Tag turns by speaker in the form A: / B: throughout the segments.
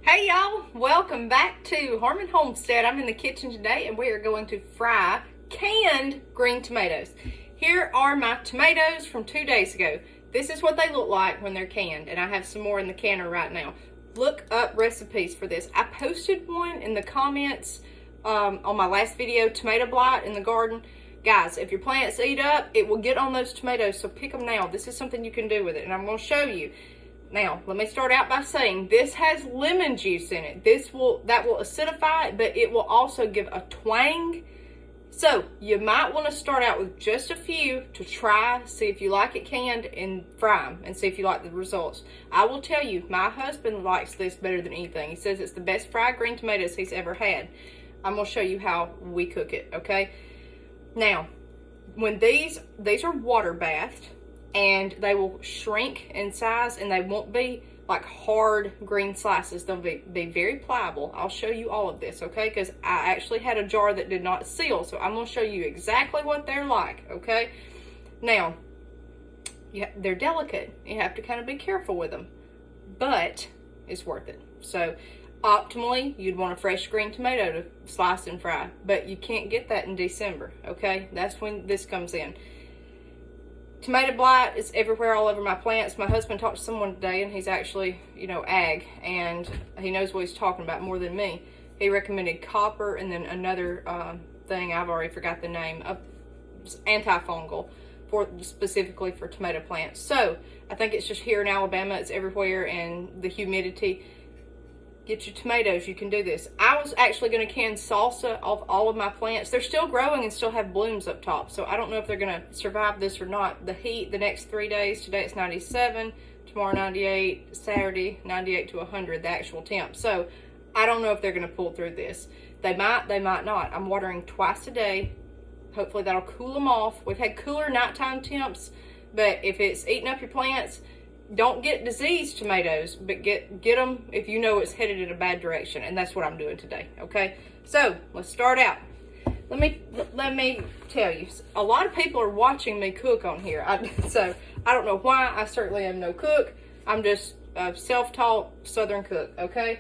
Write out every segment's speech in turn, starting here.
A: Hey y'all, welcome back to Harmon Homestead. I'm in the kitchen today and we are going to fry canned green tomatoes. Here are my tomatoes from 2 days ago. This is what they look like when they're canned, and I have some more in the canner right now. Look up recipes for this. I posted one in the comments on my last video, tomato blight in the garden. Guys, if your plants eat up, it will get on those tomatoes, so pick them now. This is something you can do with it, and I'm going to show you. Now, let me start out by saying this has lemon juice in it. That will acidify it, but it will also give a twang. So, you might want to start out with just a few to try, see if you like it canned, and fry them, and see if you like the results. I will tell you, my husband likes this better than anything. He says it's the best fried green tomatoes he's ever had. I'm going to show you how we cook it, okay? Now, when these are water bathed, and they will shrink in size, and they won't be like hard green slices. They'll be very pliable. I'll show you all of this, okay? Because I actually had a jar that did not seal, so I'm going to show you exactly what they're like, okay? Now, they're delicate. You have to kind of be careful with them, but it's worth it. So, optimally, you'd want a fresh green tomato to slice and fry, but you can't get that in December, okay? That's when this comes in. Tomato blight is everywhere, all over my plants. My husband talked to someone today, and he's actually, ag, and he knows what he's talking about more than me. He recommended copper, and then another thing, I've already forgot the name, of antifungal, specifically for tomato plants. So, I think it's just here in Alabama, it's everywhere, and the humidity. Get your tomatoes, you can do this. I was actually going to can salsa off all of my plants. They're still growing and still have blooms up top, so I don't know if they're going to survive this or not. The heat the next 3 days, today it's 97, tomorrow 98, Saturday 98 to 100, the actual temp. So I don't know if they're going to pull through this. They might not. I'm watering twice a day. Hopefully that'll cool them off. We've had cooler nighttime temps, but if it's eating up your plants, don't get diseased tomatoes, but get them if you know it's headed in a bad direction, and that's what I'm doing today, okay? So, let's start out. Let me tell you, a lot of people are watching me cook on here, so I don't know why. I certainly am no cook. I'm just a self-taught Southern cook, okay?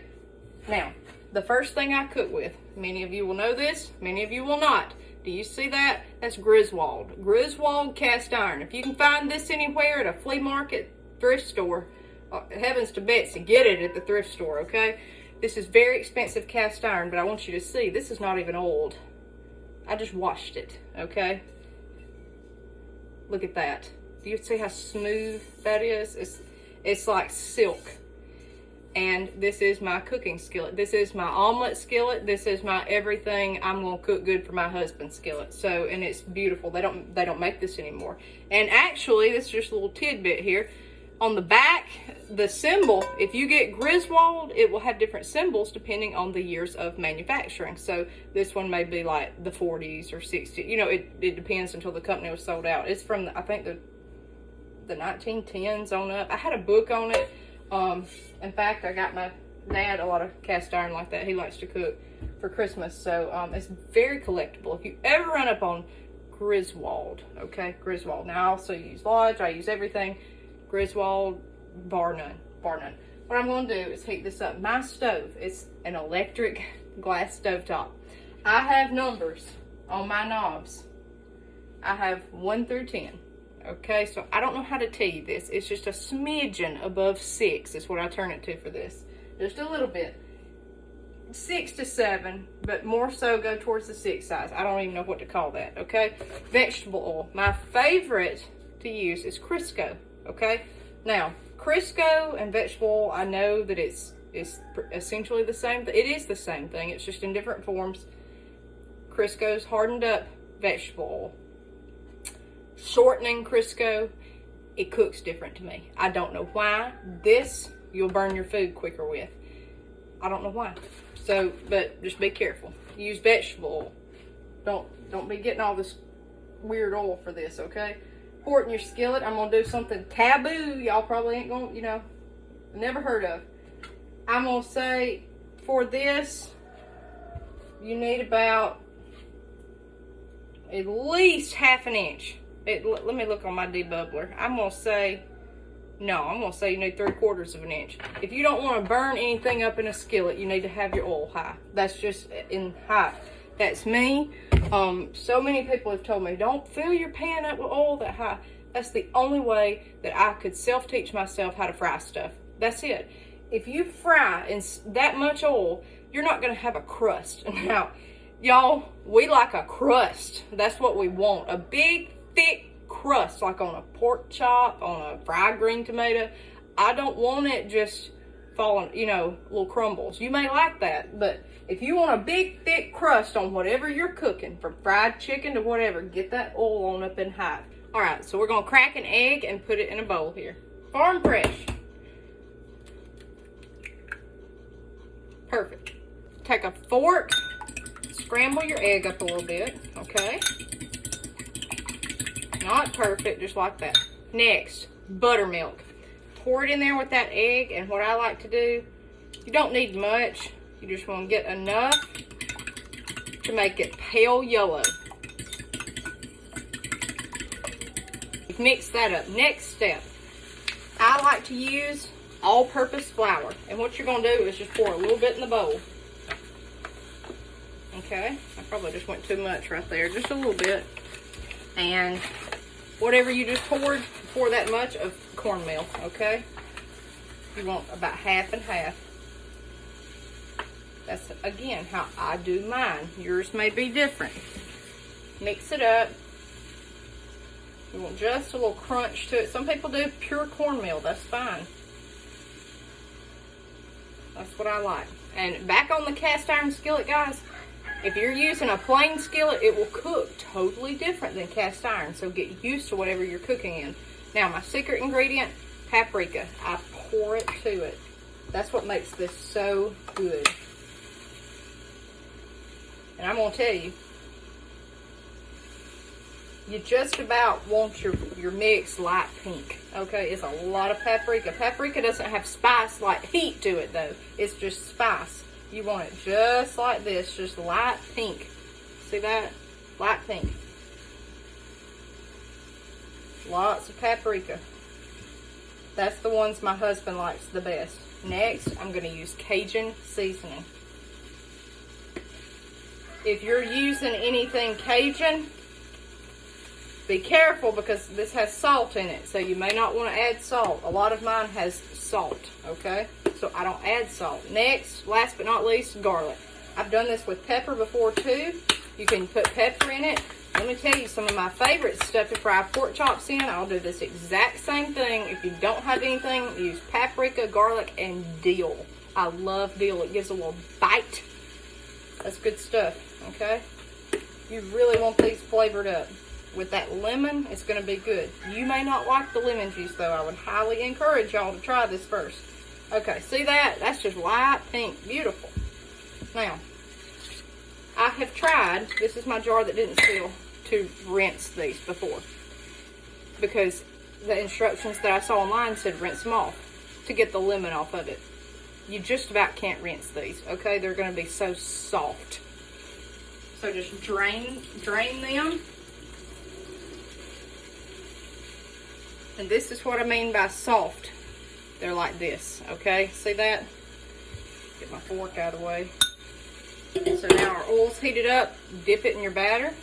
A: Now, the first thing I cook with, many of you will know this, many of you will not. Do you see that? That's Griswold. Griswold cast iron. If you can find this anywhere at a flea market, thrift store, heavens to Betsy, get it at the thrift store, okay? This is very expensive cast iron, but I want you to see, this is not even old. I just washed it, okay? Look at that. Do you see how smooth that is? It's like silk. And this is my cooking skillet. This is my omelet skillet. This is my everything I'm gonna cook good for my husband's skillet. So, and it's beautiful. They don't make this anymore. And actually, this is just a little tidbit here. On the back, the symbol, if you get Griswold, it will have different symbols depending on the years of manufacturing. So this one may be like the 40s or 60s. It depends until the company was sold out. It's from, I think, the 1910s on up. I had a book on it. In fact, I got my dad a lot of cast iron like that. He likes to cook for Christmas. So it's very collectible. If you ever run up on Griswold, okay, Griswold. Now I also use Lodge. I use everything. Griswold, bar none. What I'm going to do is heat this up. My stove is an electric glass stovetop. I have numbers on my knobs. I have 1 through 10. Okay, so I don't know how to tell you this. It's just a smidgen above 6 is what I turn it to for this. Just a little bit. 6 to 7, but more so go towards the 6 size. I don't even know what to call that, okay? Vegetable oil. My favorite to use is Crisco. Okay, now Crisco and vegetable oil, I know that it's essentially the same. It is the same thing. It's just in different forms. Crisco's hardened up vegetable oil. Shortening Crisco, it cooks different to me. I don't know why. This you'll burn your food quicker with. I don't know why. So, but just be careful. Use vegetable oil. Don't be getting all this weird oil for this. Okay. Pour it in your skillet. I'm going to do something taboo. Y'all probably ain't going to, never heard of. I'm going to say for this, you need about at least 1/2 inch. Let me look on my debubbler. I'm going to say No, I'm gonna say you need 3/4 of an inch. If you don't want to burn anything up in a skillet, you need to have your oil high. That's just in high. That's me. So many people have told me, don't fill your pan up with oil that high. That's the only way that I could self-teach myself how to fry stuff. That's it. If you fry in that much oil, you're not gonna have a crust. Now, y'all, we like a crust. That's what we want. A big, thick crust, like on a pork chop, on a fried green tomato. I don't want it just falling, little crumbles. You may like that, but if you want a big, thick crust on whatever you're cooking, from fried chicken to whatever, get that oil on up in high. All right, so we're gonna crack an egg and put it in a bowl here. Farm fresh. Perfect. Take a fork, scramble your egg up a little bit, okay? Not perfect, just like that. Next, buttermilk. Pour it in there with that egg, and what I like to do, you don't need much. You just want to get enough to make it pale yellow. Mix that up. Next step, I like to use all-purpose flour. And what you're going to do is just pour a little bit in the bowl. Okay, I probably just went too much right there. Just a little bit. And whatever you just poured, pour that much of cornmeal, okay? You want about half and half. That's, again, how I do mine. Yours may be different. Mix it up. You want just a little crunch to it. Some people do pure cornmeal. That's fine. That's what I like. And back on the cast iron skillet, guys, if you're using a plain skillet, it will cook totally different than cast iron. So get used to whatever you're cooking in. Now, my secret ingredient, paprika. I pour it to it. That's what makes this so good. And I'm going to tell you, you just about want your mix light pink. Okay, it's a lot of paprika. Paprika doesn't have spice like heat to it, though. It's just spice. You want it just like this, just light pink. See that? Light pink. Lots of paprika. That's the ones my husband likes the best. Next, I'm going to use Cajun seasoning. If you're using anything Cajun, be careful because this has salt in it, so you may not want to add salt. A lot of mine has salt, okay? So I don't add salt. Next, last but not least, garlic. I've done this with pepper before too. You can put pepper in it. Let me tell you some of my favorite stuff to fry pork chops in. I'll do this exact same thing. If you don't have anything, use paprika, garlic, and dill. I love dill. It gives a little bite. That's good stuff, okay? You really want these flavored up. With that lemon, it's going to be good. You may not like the lemon juice, though. I would highly encourage y'all to try this first. Okay, see that? That's just light pink. Beautiful. Now, I have tried, this is my jar that didn't seal, to rinse these before. Because the instructions that I saw online said rinse them off to get the lemon off of it. You just about can't rinse these, okay? They're going to be so soft. So just drain them. And this is what I mean by soft. They're like this, okay? See that? Get my fork out of the way. So now our oil's heated up. Dip it in your batter.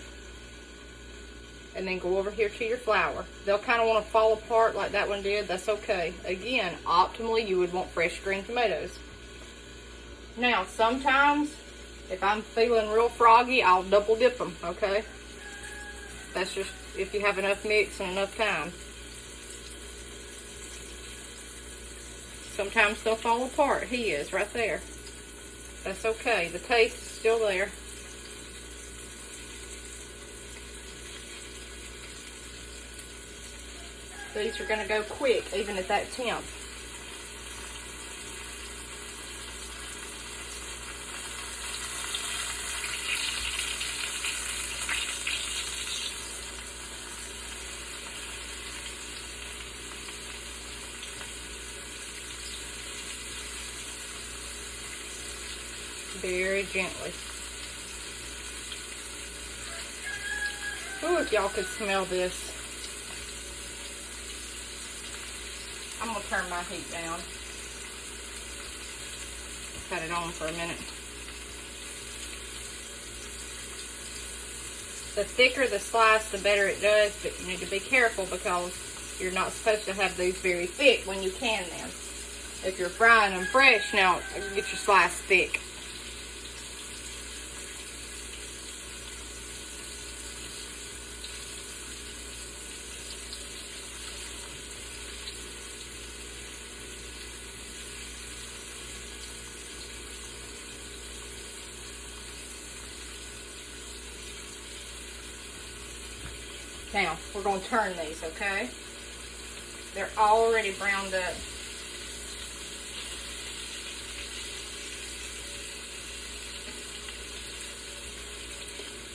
A: And then go over here to your flour. They'll kind of want to fall apart like that one did. That's okay. Again, optimally, you would want fresh green tomatoes. Now, sometimes, if I'm feeling real froggy, I'll double dip them, okay? That's just if you have enough mix and enough time. Sometimes they'll fall apart. He is right there. That's okay. The taste is still there. These are going to go quick, even at that temp. Very gently. Ooh, if y'all could smell this. I'm gonna turn my heat down. Cut it on for a minute. The thicker the slice, the better it does, but you need to be careful because you're not supposed to have these very thick when you can them. If you're frying them fresh, now get your slice thick. Now, we're going to turn these, okay? They're already browned up.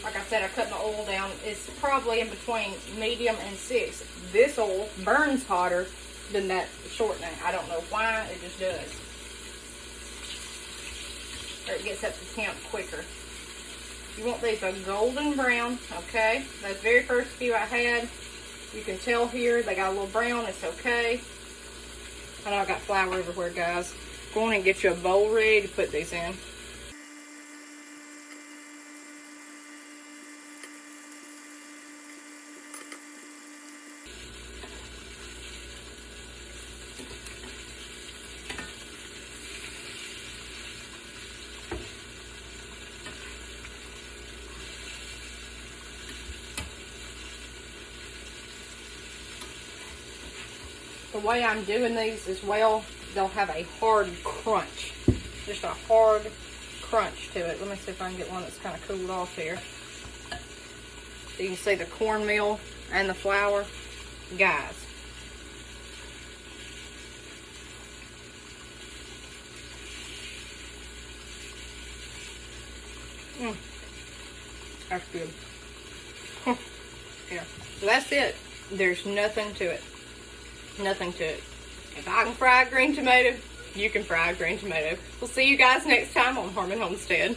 A: Like I said, I cut my oil down. It's probably in between medium and 6. This oil burns hotter than that shortening. I don't know why, it just does. Or it gets up to temp quicker. You want these a golden brown, okay? Those very first few I had, you can tell here they got a little brown. It's okay. I know I got flour everywhere, guys. Go on and get you a bowl ready to put these in. The way I'm doing these as well, they'll have a hard crunch. Just a hard crunch to it. Let me see if I can get one that's kind of cooled off here. So you can see the cornmeal and the flour. Guys. That's good. Yeah. So that's it. There's nothing to it. Nothing to it. If I can fry a green tomato, you can fry a green tomato. We'll see you guys next time on Harmon Homestead.